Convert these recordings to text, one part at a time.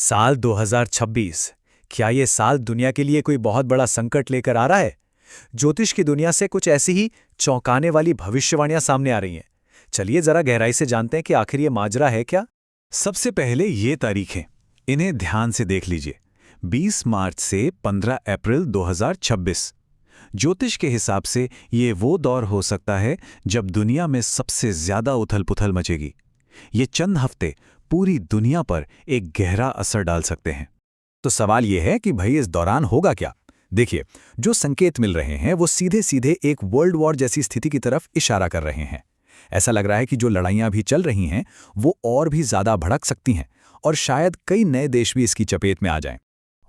साल 2026 क्या ये साल दुनिया के लिए कोई बहुत बड़ा संकट लेकर आ रहा है? ज्योतिष की दुनिया से कुछ ऐसी ही चौंकाने वाली भविष्यवाणियां सामने आ रही हैं। चलिए जरा गहराई से जानते हैं कि आखिर ये माजरा है क्या। सबसे पहले ये तारीखें, इन्हें ध्यान से देख लीजिए। 20 मार्च से 15 अप्रैल 2026। ज्योतिष के हिसाब से ये वो दौर हो सकता है जब दुनिया में सबसे ज्यादा उथल-पुथल मचेगी। ये चंद हफ्ते पूरी दुनिया पर एक गहरा असर डाल सकते हैं। तो सवाल ये है कि भाई इस दौरान होगा क्या। देखिए, जो संकेत मिल रहे हैं वो सीधे सीधे एक वर्ल्ड वॉर जैसी स्थिति की तरफ इशारा कर रहे हैं। ऐसा लग रहा है कि जो लड़ाइयां भी चल रही हैं वो और भी ज्यादा भड़क सकती हैं और शायद कई नए देश भी इसकी चपेट में आ जाएं।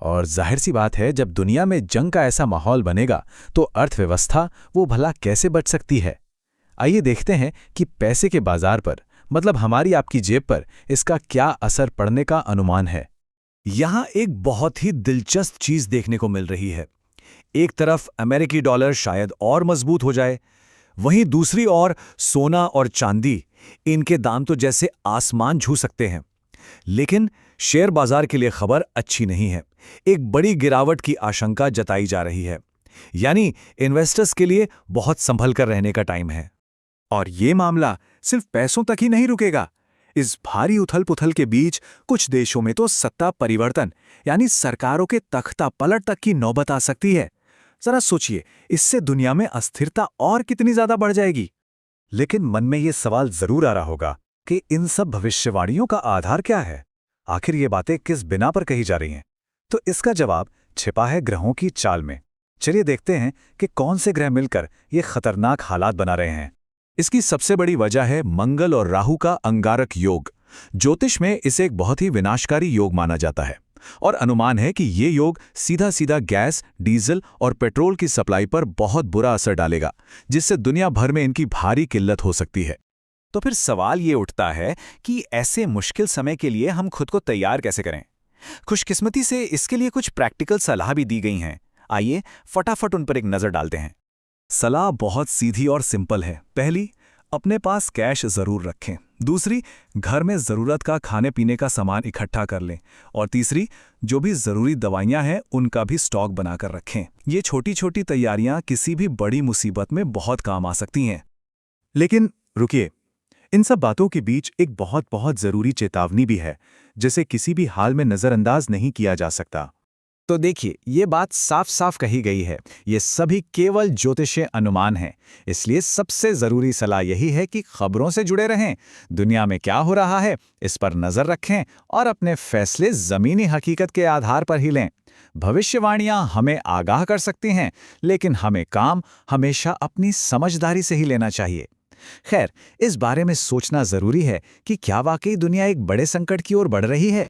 और जाहिर सी बात है, जब दुनिया में जंग का ऐसा माहौल बनेगा तो अर्थव्यवस्था वो भला कैसे बच सकती है। आइए देखते हैं कि पैसे के बाजार पर, मतलब हमारी आपकी जेब पर, इसका क्या असर पड़ने का अनुमान है। यहां एक बहुत ही दिलचस्प चीज देखने को मिल रही है। एक तरफ अमेरिकी डॉलर शायद और मजबूत हो जाए, वहीं दूसरी ओर सोना और चांदी, इनके दाम तो जैसे आसमान छू सकते हैं। लेकिन शेयर बाजार के लिए खबर अच्छी नहीं है। एक बड़ी गिरावट की आशंका जताई जा रही है। यानी इन्वेस्टर्स के लिए बहुत संभल कर रहने का टाइम है। और ये मामला सिर्फ पैसों तक ही नहीं रुकेगा। इस भारी उथल-पुथल के बीच कुछ देशों में तो सत्ता परिवर्तन, यानी सरकारों के तख्ता पलट तक की नौबत आ सकती है। जरा सोचिए, इससे दुनिया में अस्थिरता और कितनी ज्यादा बढ़ जाएगी। लेकिन मन में ये सवाल जरूर आ रहा होगा कि इन सब भविष्यवाणियों का आधार क्या है। आखिर ये बातें किस बिना पर कही जा रही हैं? तो इसका जवाब छिपा है ग्रहों की चाल में। चलिए देखते हैं कि कौन से ग्रह मिलकर ये खतरनाक हालात बना रहे हैं। इसकी सबसे बड़ी वजह है मंगल और राहु का अंगारक योग। ज्योतिष में इसे एक बहुत ही विनाशकारी योग माना जाता है और अनुमान है कि ये योग सीधा सीधा गैस, डीजल और पेट्रोल की सप्लाई पर बहुत बुरा असर डालेगा, जिससे दुनिया भर में इनकी भारी किल्लत हो सकती है। तो फिर सवाल ये उठता है कि ऐसे मुश्किल समय के लिए हम खुद को तैयार कैसे करें। खुशकिस्मती से इसके लिए कुछ प्रैक्टिकल सलाह भी दी गई हैं। आइए फटाफट उन पर एक नजर डालते हैं। सलाह बहुत सीधी और सिंपल है। पहली, अपने पास कैश जरूर रखें। दूसरी, घर में जरूरत का खाने पीने का सामान इकट्ठा कर लें। और तीसरी, जो भी जरूरी दवाइयां हैं उनका भी स्टॉक बनाकर रखें। ये छोटी छोटी तैयारियां किसी भी बड़ी मुसीबत में बहुत काम आ सकती हैं। लेकिन रुकिए, इन सब बातों के बीच एक बहुत बहुत जरूरी चेतावनी भी है, जिसे किसी भी हाल में नजरअंदाज नहीं किया जा सकता। तो देखिए, ये बात साफ साफ कही गई है, ये सभी केवल ज्योतिषीय अनुमान हैं। इसलिए सबसे जरूरी सलाह यही है कि खबरों से जुड़े रहें, दुनिया में क्या हो रहा है इस पर नजर रखें और अपने फैसले जमीनी हकीकत के आधार पर ही लें। भविष्यवाणियां हमें आगाह कर सकती हैं, लेकिन हमें काम हमेशा अपनी समझदारी से ही लेना चाहिए। खैर, इस बारे में सोचना जरूरी है कि क्या वाकई दुनिया एक बड़े संकट की ओर बढ़ रही है।